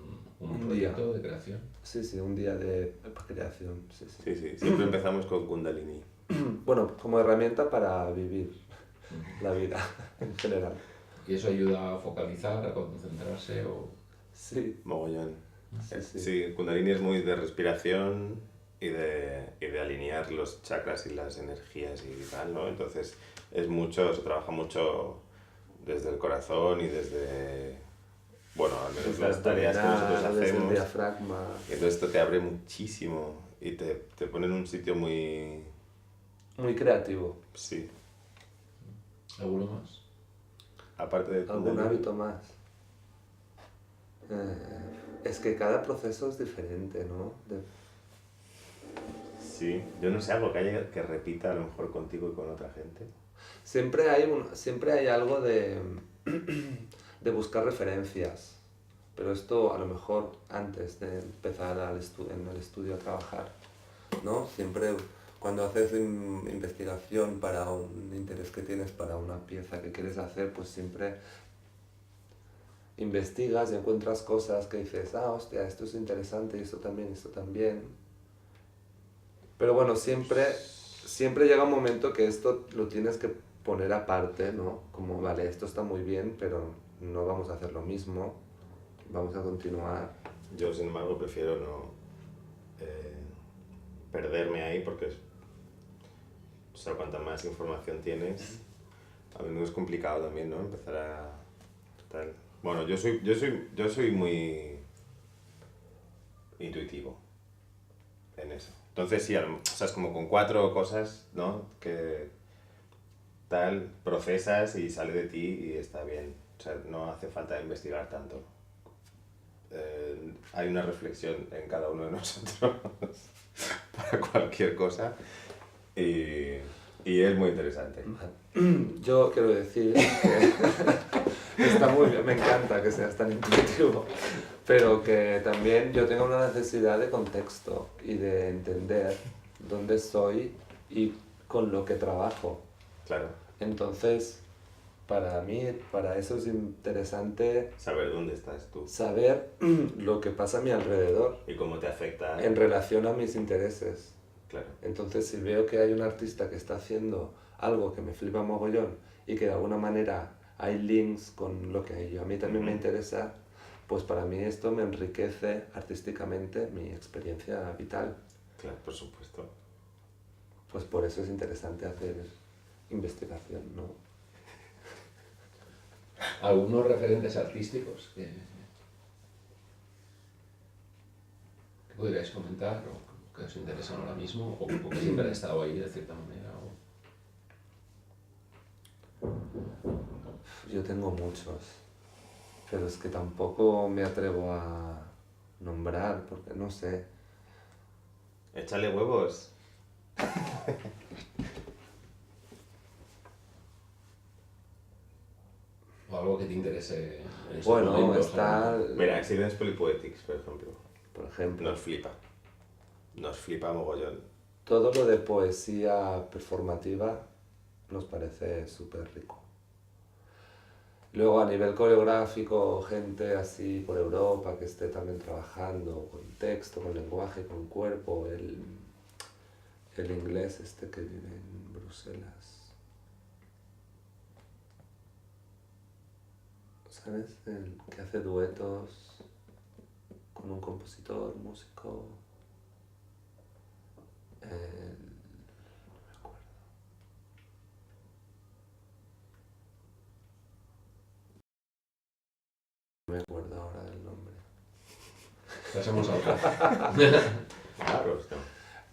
proyecto de creación. Sí, un día de creación. Sí. Sí, siempre empezamos con Kundalini. Bueno, como herramienta para vivir la vida en general. ¿Y eso ayuda a focalizar, a concentrarse o...? Sí. Mogollón. Sí. Sí, Kundalini es muy de respiración y de alinear los chakras y las energías y tal, ¿no? Entonces se trabaja mucho desde el corazón y desde, bueno, al menos Desde las tareas que nosotros desde el hacemos. diafragma. Y entonces esto te abre muchísimo y te pone en un sitio muy... Muy creativo. Sí. ¿Alguno más? Aparte de ¿Algún Kundalini. hábito más? Es que cada proceso es diferente, ¿no? Sí, yo no sé, algo que haya que repita a lo mejor contigo y con otra gente. Siempre hay algo de buscar referencias, pero esto a lo mejor antes de empezar en el estudio a trabajar, ¿no? Siempre cuando haces investigación para un interés que tienes, para una pieza que quieres hacer, pues siempre investigas y encuentras cosas que dices, hostia, esto es interesante, esto también. Pero bueno, siempre llega un momento que esto lo tienes que poner aparte, ¿no? Como, vale, esto está muy bien, pero no vamos a hacer lo mismo, vamos a continuar. Yo, sin embargo, prefiero no perderme ahí porque O sea, cuanta más información tienes, a menudo es complicado también, ¿no? Empezar a... tal. Bueno, yo soy muy intuitivo en eso. Entonces sí, o sea, es como con 4 cosas, ¿no? Que tal, procesas y sale de ti y está bien. O sea, no hace falta investigar tanto. Hay una reflexión en cada uno de nosotros para cualquier cosa y es muy interesante. Yo quiero decir que está muy bien, me encanta que seas tan intuitivo, pero que también yo tengo una necesidad de contexto y de entender dónde estoy y con lo que trabajo. Claro, Entonces, para mí, para eso es interesante saber dónde estás tú saber lo que pasa a mi alrededor y cómo te afecta. en relación a mis intereses. Claro, Entonces, si veo que hay un artista que está haciendo algo que me flipa mogollón y que de alguna manera hay links con lo que a mí también me interesa, pues para mí esto me enriquece artísticamente mi experiencia vital. claro, por supuesto. Pues por eso es interesante hacer investigación, ¿no? ¿Algunos referentes artísticos que podríais comentar o que os interesan ahora mismo o que siempre han estado ahí de cierta manera? Yo tengo muchos, pero es que tampoco me atrevo a nombrar porque no sé. Échale huevos. O algo que te interese en estos Bueno, momentos. está, Mira, Accidents Polypoetics, por ejemplo. por ejemplo, Nos flipa mogollón. todo lo de poesía performativa nos parece súper rico. Luego a nivel coreográfico, gente así por Europa que esté también trabajando con texto, con lenguaje, con cuerpo, el inglés este que vive en Bruselas. ¿Sabes? El que hace duetos con un compositor, músico. No me acuerdo. No me acuerdo ahora del nombre. Pasemos a otra. Claro, ¿no?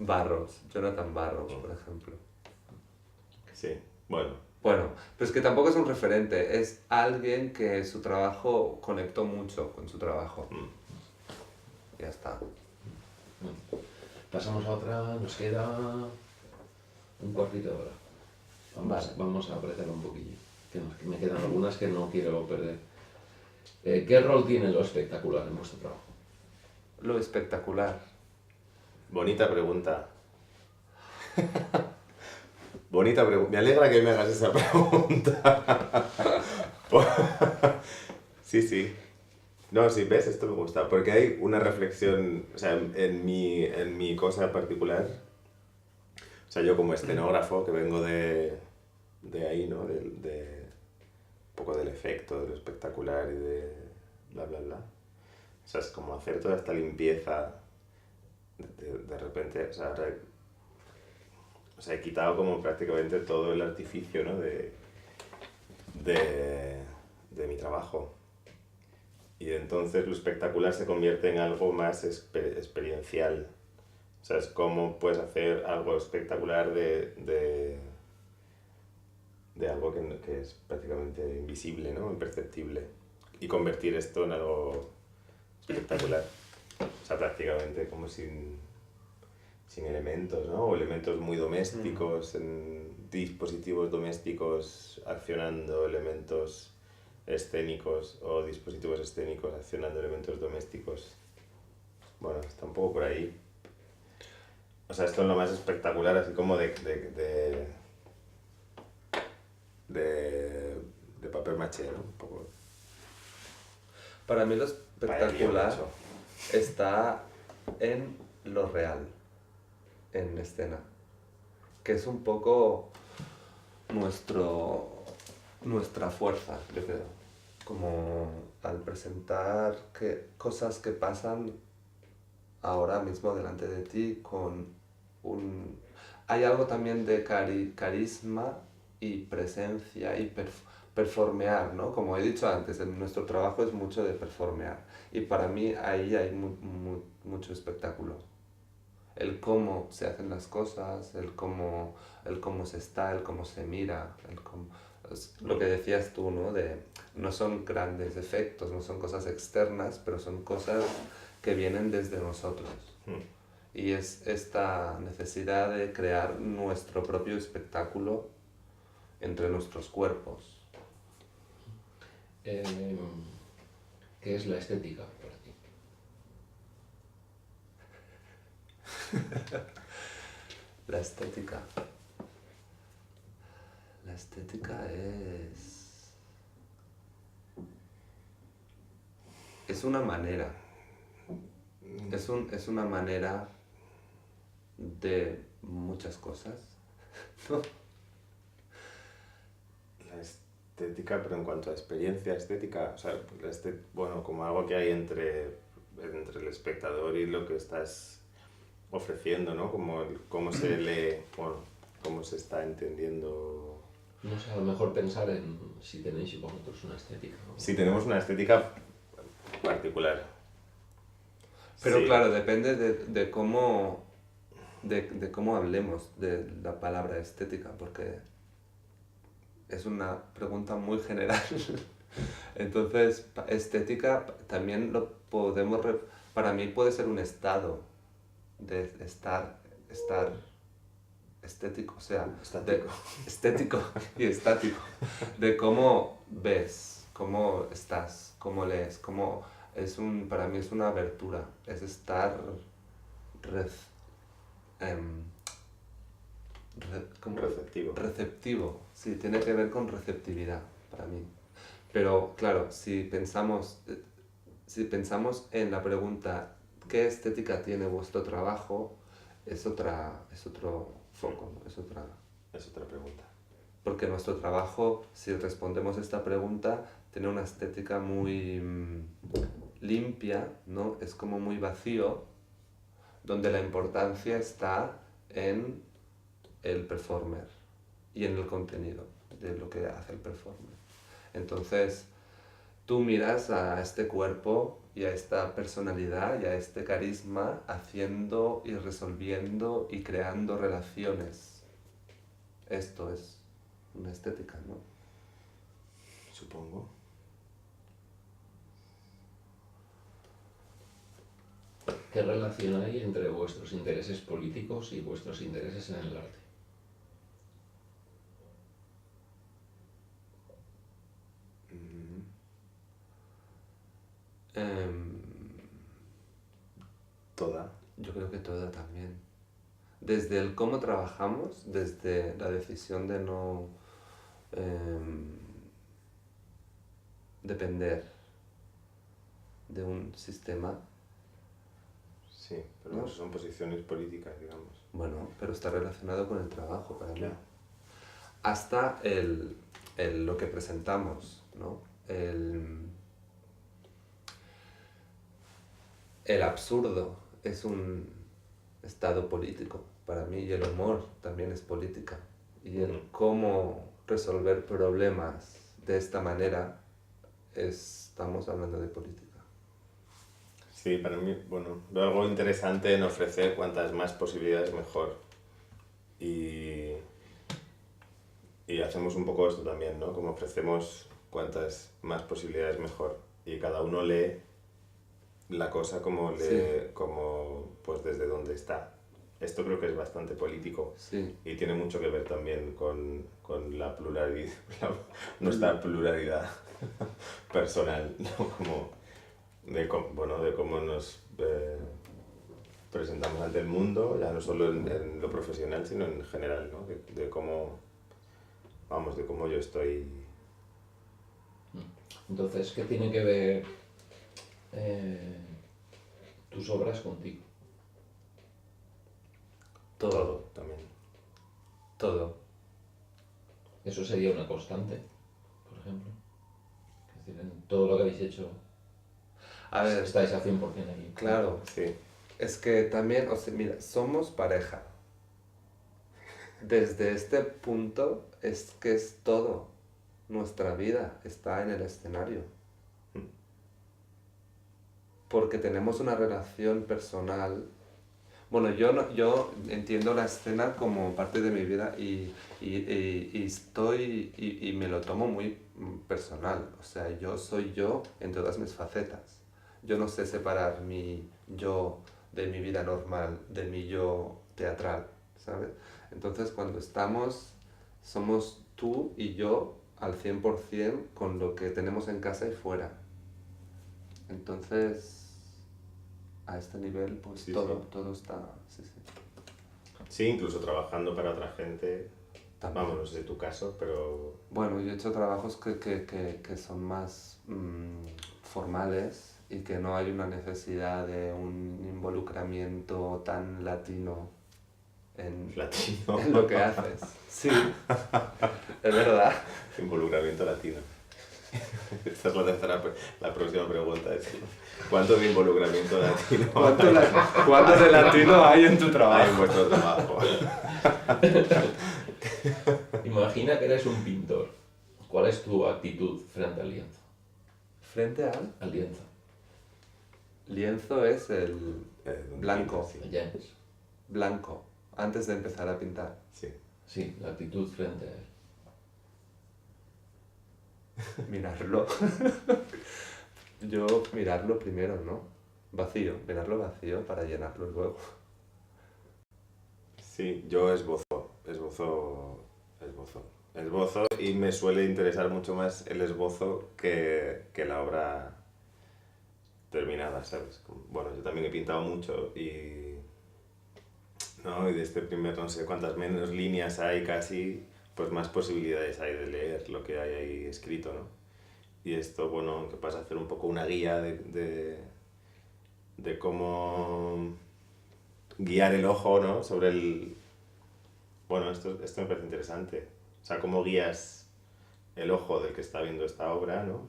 Barros, Jonathan Barros, por ejemplo. Sí, bueno. Bueno, pues que tampoco es un referente, es alguien que su trabajo conectó mucho con su trabajo. Ya está. Pasamos a otra, nos queda un cuartito de hora. Vamos a apretar un poquillo, que me quedan algunas que no quiero perder. ¿Qué rol tiene lo espectacular en vuestro trabajo? Lo espectacular. Bonita pregunta. Bonita pregunta. Me alegra que me hagas esa pregunta. Sí. No, sí, ves, esto me gusta. Porque hay una reflexión, o sea, en mi cosa particular. O sea, yo como escenógrafo, que vengo de ahí, ¿no? De un poco del efecto, de lo espectacular y de bla, bla, bla. O sea, es como hacer toda esta limpieza de repente, o sea, he quitado como prácticamente todo el artificio, ¿no? de mi trabajo. Y entonces lo espectacular se convierte en algo más experiencial. O sea, es como puedes hacer algo espectacular de algo que es prácticamente invisible, ¿no? Imperceptible. Y convertir esto en algo espectacular. O sea, prácticamente como sin elementos, ¿no? O elementos muy domésticos, en dispositivos domésticos accionando elementos escénicos o dispositivos escénicos accionando elementos domésticos. Bueno, está un poco por ahí. O sea, esto es lo más espectacular, así como de papel maché, ¿no? Un poco. Para mí lo espectacular Paella, está en lo real, en escena, que es un poco nuestra fuerza, yo creo. Como al presentar cosas que pasan ahora mismo delante de ti con un... hay algo también de carisma y presencia y performear, ¿no? Como he dicho antes, nuestro trabajo es mucho de performear. Y para mí ahí hay mucho espectáculo. El cómo se hacen las cosas, el cómo se está, el cómo se mira, es lo que decías tú, ¿no? No son grandes efectos, no son cosas externas, pero son cosas que vienen desde nosotros. Y es esta necesidad de crear nuestro propio espectáculo entre nuestros cuerpos. ¿Qué es la estética para ti? La estética. La estética es una manera. Es una manera de muchas cosas, ¿no? La estética, pero en cuanto a experiencia estética, o sea, bueno, como algo que hay entre el espectador y lo que estás ofreciendo, ¿no? Como cómo se lee, bueno, cómo se está entendiendo. No sé, a lo mejor pensar en si tenéis vosotros una estética, ¿no? Sí, tenemos una estética particular. Pero Sí. claro, depende de cómo hablemos de la palabra estética, porque es una pregunta muy general. Entonces, estética también lo podemos... Para mí puede ser un estado de estar estético, o sea, estético y estático, de cómo ves, cómo estás, cómo lees, para mí es una abertura, es estar receptivo, sí, tiene que ver con receptividad para mí. Pero claro, si pensamos en la pregunta ¿qué estética tiene vuestro trabajo? Es otro foco, ¿no? Es otra pregunta. Porque nuestro trabajo, si respondemos esta pregunta, tiene una estética muy limpia, ¿no? Es como muy vacío, donde la importancia está en el performer y en el contenido de lo que hace el performer. Entonces, tú miras a este cuerpo y a esta personalidad y a este carisma haciendo y resolviendo y creando relaciones. Esto es una estética, ¿no? Supongo. ¿Qué relación hay entre vuestros intereses políticos y vuestros intereses en el arte? Toda. Yo creo que toda también. Desde el cómo trabajamos, desde la decisión de no depender de un sistema. Sí, pero ¿no? son posiciones políticas, digamos. Bueno, pero está relacionado con el trabajo para mí. Claro. Hasta lo que presentamos, ¿no? El absurdo es un estado político para mí y el humor también es política. Y el cómo resolver problemas de esta manera estamos hablando de política. Sí, para mí, bueno, veo algo interesante en ofrecer cuantas más posibilidades mejor. Y hacemos un poco esto también, ¿no? Como ofrecemos cuantas más posibilidades mejor. Y cada uno lee la cosa como pues desde donde está. Esto creo que es bastante político. Sí. Y tiene mucho que ver también con la pluralidad, nuestra pluralidad personal, ¿no? Como de cómo nos presentamos ante el mundo, ya no solo en lo profesional, sino en general, ¿no? De cómo yo estoy. Entonces, ¿qué tiene que ver tus obras contigo? Todo. También. Todo. Eso sería una constante, por ejemplo. Es decir, en todo lo que habéis hecho, A ver, estáis a 100% aquí. claro. Sí. Es que también, o sea, mira, somos pareja. desde este punto es que es todo. Nuestra vida está en el escenario. Porque tenemos una relación personal. Bueno, yo entiendo la escena como parte de mi vida y me lo tomo muy personal. O sea, yo soy yo en todas mis facetas. Yo no sé separar mi yo de mi vida normal, de mi yo teatral, ¿sabes? Entonces, cuando somos tú y yo al 100% con lo que tenemos en casa y fuera. Entonces, a este nivel, pues Sí, todo está... Sí, sí. Sí, incluso trabajando para otra gente. También. Vamos, no sé tu caso, pero... Bueno, yo he hecho trabajos que son más formales y que no hay una necesidad de un involucramiento tan latino en Latino. en lo que haces. Sí, es verdad. Involucramiento latino. Esta es la próxima pregunta. ¿Cuánto de involucramiento latino ¿Cuánto de latino hay en tu hay en trabajo? vuestro trabajo? Imagina que eres un pintor. ¿Cuál es tu actitud frente al lienzo? Frente al Al lienzo. lienzo es el blanco. Sí. James. Blanco, antes de empezar a pintar. Sí. Sí, la actitud frente a él. Mirarlo. Yo mirarlo primero, ¿no? Vacío, mirarlo vacío para llenarlo luego. Sí, yo esbozo y me suele interesar mucho más el esbozo que la obra terminada, ¿sabes? Bueno, yo también he pintado mucho y... ¿no? Y de este primer, no sé cuántas menos líneas hay casi, pues más posibilidades hay de leer lo que hay ahí escrito, ¿no? Y esto, bueno, que pasa a hacer un poco una guía de cómo guiar el ojo, ¿no? Sobre el... Bueno, esto me parece interesante. O sea, cómo guías el ojo del que está viendo esta obra, ¿no?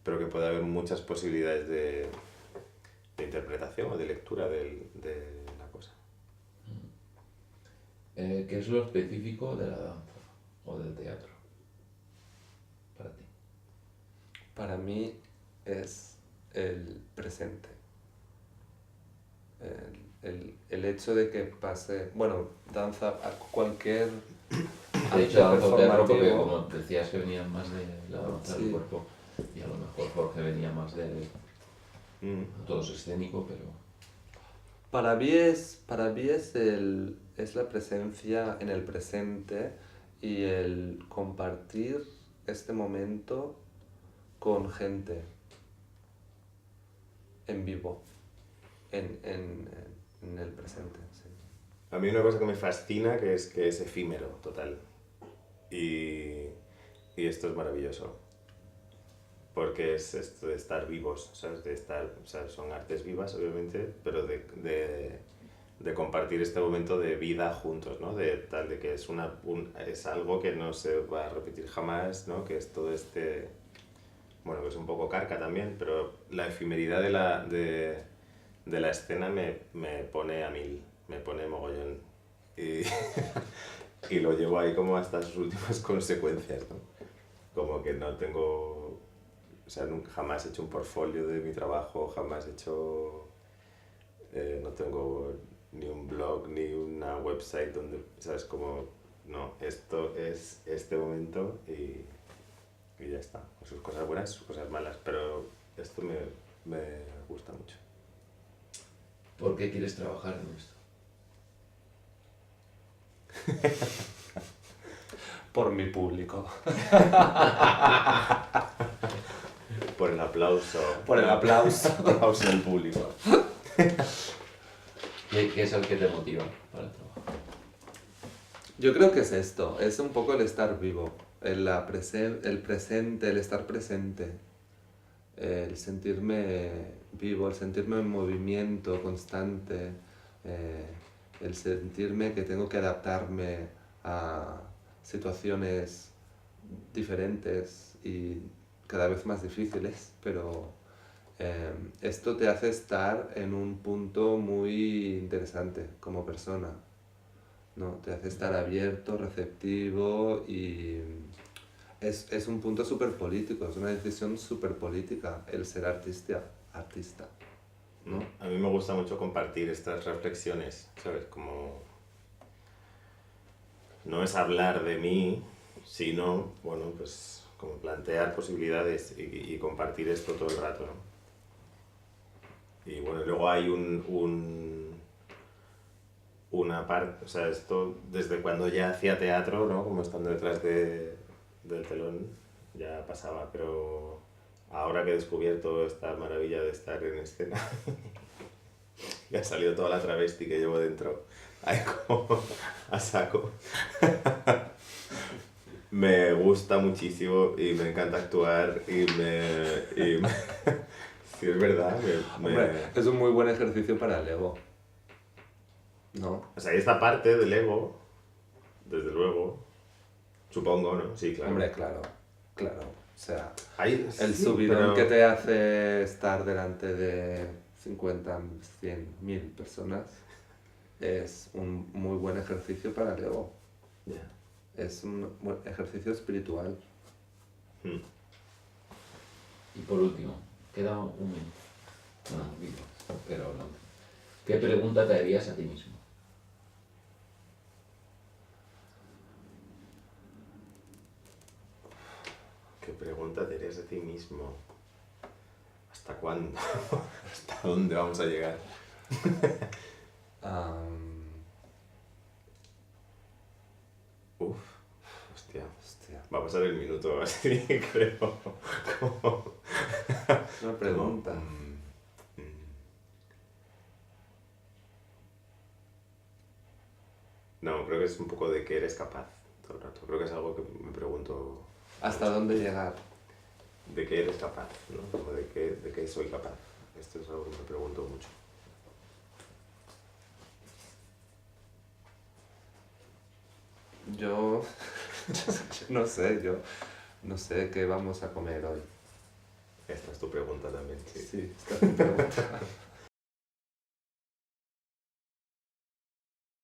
Pero que puede haber muchas posibilidades de interpretación o de lectura de la cosa. ¿Qué es lo específico de la danza o del teatro para ti? Para mí es el presente. El hecho de que pase, bueno, danza, cualquier De hecho, danza o teatro porque performativo. como decías que venían más de la danza del Sí. cuerpo y a lo mejor Jorge venía más de todo es escénico, pero... Para mí es la presencia en el presente y el compartir este momento con gente en vivo, en el presente. Sí. A mí una cosa que me fascina que es efímero, total. Y esto es maravilloso. Porque es esto de estar vivos, ¿sabes? De estar, o sea, son artes vivas, obviamente, pero de compartir este momento de vida juntos, ¿no? De que es algo que no se va a repetir jamás, ¿no? Que es todo este... Bueno, que es un poco carca también, pero la efemeridad de la escena me pone a mil, me pone mogollón. Y, y lo llevo ahí como hasta sus últimas consecuencias, ¿no? Como que no tengo... O sea, nunca, jamás he hecho un portfolio de mi trabajo, jamás he hecho... no tengo ni un blog, ni una website donde, ¿sabes? Como, no, esto es este momento y ya está. Sus cosas buenas, sus cosas malas, pero esto me gusta mucho. ¿Por qué quieres trabajar en esto? Por mi público. Por el aplauso. Por el aplauso. Aplauso del público. ¿Qué es el que te motiva para el trabajo? Yo creo que es esto, es un poco el estar vivo, el presente, el estar presente, el sentirme vivo, el sentirme en movimiento constante, el sentirme que tengo que adaptarme a situaciones diferentes y cada vez más difíciles, pero esto te hace estar en un punto muy interesante como persona. ¿no? Te hace estar abierto, receptivo y es un punto súper político, es una decisión súper política el ser artista, ¿no? A mí me gusta mucho compartir estas reflexiones, ¿sabes? Como no es hablar de mí, sino, bueno, pues como plantear posibilidades y compartir esto todo el rato, ¿no? Y bueno, luego hay una parte, o sea, esto desde cuando ya hacía teatro, ¿no? Como estando detrás del telón, ya pasaba, pero ahora que he descubierto esta maravilla de estar en escena, y ha salido toda la travesti que llevo dentro, ahí como a saco. Me gusta muchísimo y me encanta actuar y sí, es verdad. Hombre, es un muy buen ejercicio para el ego, ¿no? O sea, hay esta parte del ego, desde luego, supongo, ¿no? Sí, claro. Hombre, claro. O sea, Hay, el sí, subidón pero- que te hace estar delante de 50, 100, 1000 personas es un muy buen ejercicio para el ego. Ya. Es un buen ejercicio espiritual. Mm. Y por último, queda un minuto. No, digo, pero no. ¿Qué pregunta te harías a ti mismo? ¿Qué pregunta te harías a ti mismo? ¿Hasta cuándo? ¿Hasta dónde vamos a llegar? Uf, hostia. Hostia, Va a pasar el minuto así, creo. Como- es una pregunta. No, creo que es un poco de que eres capaz todo el rato. Creo que es algo que me pregunto ¿Hasta dónde llegar? de qué eres capaz, ¿no? Como de qué soy capaz. Esto es algo que me pregunto mucho. Yo no sé qué vamos a comer hoy. Esta es tu pregunta también, sí. Sí, esta es mi pregunta.